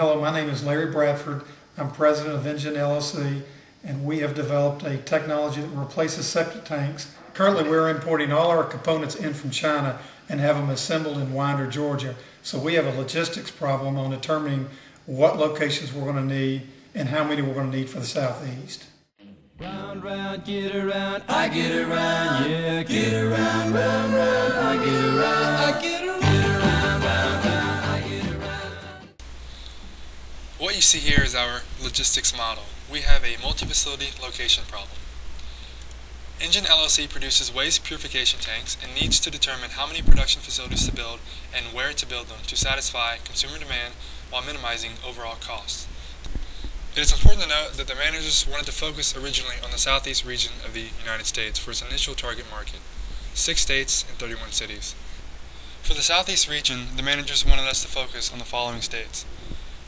Hello, my name is Larry Bradford. I'm president of Engine LLC, and we have developed a technology that replaces septic tanks. Currently, we're importing all our components in from China and have them assembled in Winder, Georgia. So we have a logistics problem on determining what locations we're going to need and how many we're going to need for the Southeast. Round, round, get around, I get around, yeah, get around, round, round, I get around, I get around, round, round, I get around. What you see here is our logistics model. We have a multi-facility location problem. Engine LLC produces waste purification tanks and needs to determine how many production facilities to build and where to build them to satisfy consumer demand while minimizing overall costs. It is important to note that the managers wanted to focus originally on the southeast region of the United States for its initial target market, 6 states and 31 cities. For the southeast region, the managers wanted us to focus on the following states: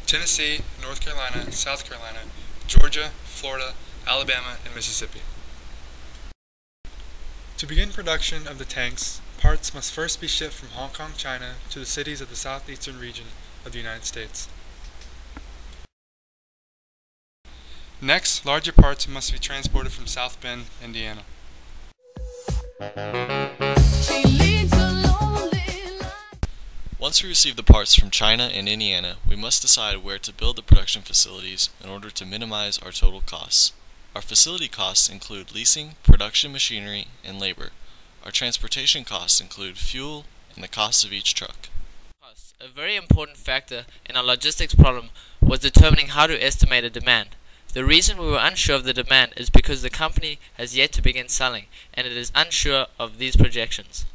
Tennessee, North Carolina, South Carolina, Georgia, Florida, Alabama, and Mississippi. To begin production of the tanks, parts must first be shipped from Hong Kong, China to the cities of the southeastern region of the United States. Next, larger parts must be transported from South Bend, Indiana. Once we receive the parts from China and Indiana, we must decide where to build the production facilities in order to minimize our total costs. Our facility costs include leasing, production machinery, and labor. Our transportation costs include fuel and the cost of each truck. A very important factor in our logistics problem was determining how to estimate a demand. The reason we were unsure of the demand is because the company has yet to begin selling, and it is unsure of these projections.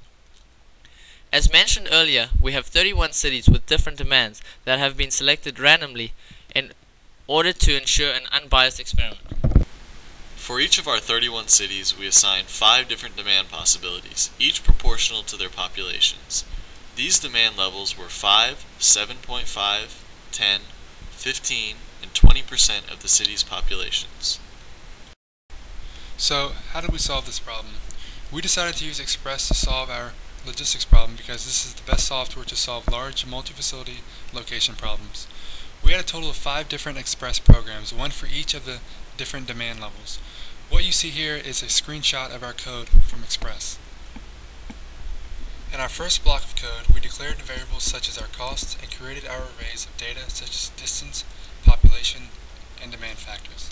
As mentioned earlier, we have 31 cities with different demands that have been selected randomly in order to ensure an unbiased experiment. For each of our 31 cities, we assigned 5 different demand possibilities, each proportional to their populations. These demand levels were 5, 7.5, 10, 15, and 20% of the city's populations. So, how did we solve this problem? We decided to use Express to solve our logistics problem because this is the best software to solve large multi-facility location problems. We had a total of 5 different Express programs, one for each of the different demand levels. What you see here is a screenshot of our code from Express. In our first block of code, we declared variables such as our costs and created our arrays of data such as distance, population, and demand factors.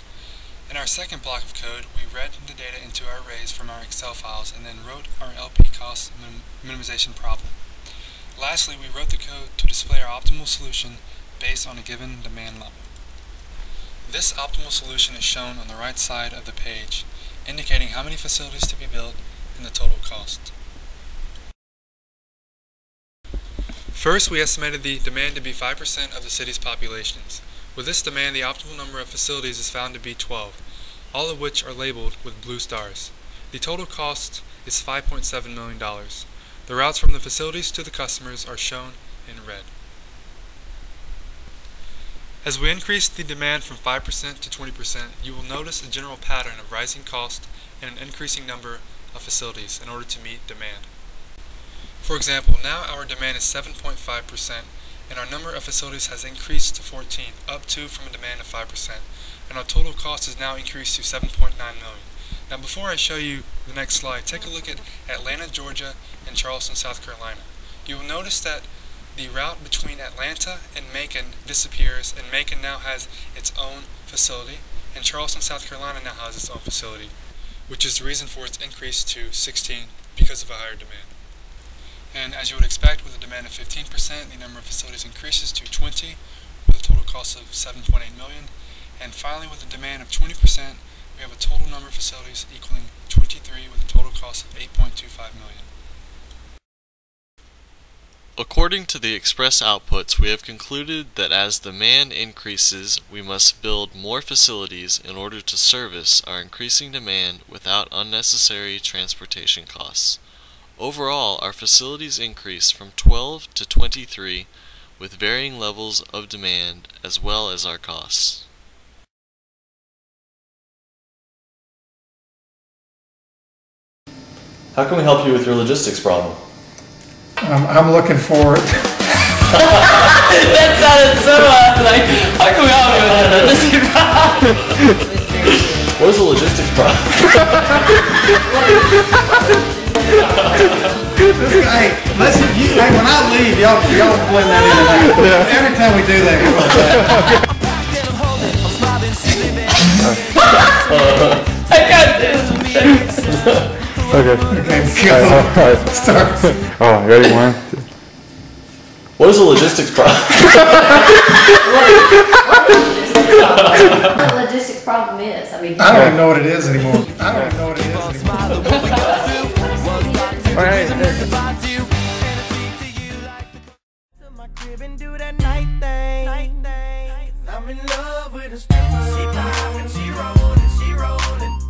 In our second block of code, we read the data into our arrays from our Excel files and then wrote our LP cost minimization problem. Lastly, we wrote the code to display our optimal solution based on a given demand level. This optimal solution is shown on the right side of the page, indicating how many facilities to be built and the total cost. First, we estimated the demand to be 5% of the city's populations. With this demand, the optimal number of facilities is found to be 12, all of which are labeled with blue stars. The total cost is $5.7 million. The routes from the facilities to the customers are shown in red. As we increase the demand from 5% to 20%, you will notice a general pattern of rising cost and an increasing number of facilities in order to meet demand. For example, now our demand is 7.5%, and our number of facilities has increased to 14, up 2 from a demand of 5%, and our total cost is now increased to $7.9 million. Now before I show you the next slide, take a look at Atlanta, Georgia, and Charleston, South Carolina. You will notice that the route between Atlanta and Macon disappears, and Macon now has its own facility, and Charleston, South Carolina now has its own facility, which is the reason for its increase to 16 because of a higher demand. And as you would expect, with a demand of 15%, the number of facilities increases to 20 with a total cost of $7.8 million. And finally, with a demand of 20%, we have a total number of facilities equaling 23 with a total cost of $8.25 million. According to the Express outputs, we have concluded that as demand increases, we must build more facilities in order to service our increasing demand without unnecessary transportation costs. Overall, our facilities increased from 12 to 23 with varying levels of demand as well as our costs. How can we help you with your logistics problem? I'm looking for it. That sounded so like y'all blend that in. Every time we do that, we're like that. I got this. Okay. Okay, go. All right. Start. Oh, ready? 1, 2. What is a logistics problem? What a logistics problem is. I mean, I don't even know what it is anymore. I don't even know what it is anymore. All right. I'm in love with a stripper. She poppin', she rollin', she rollin'.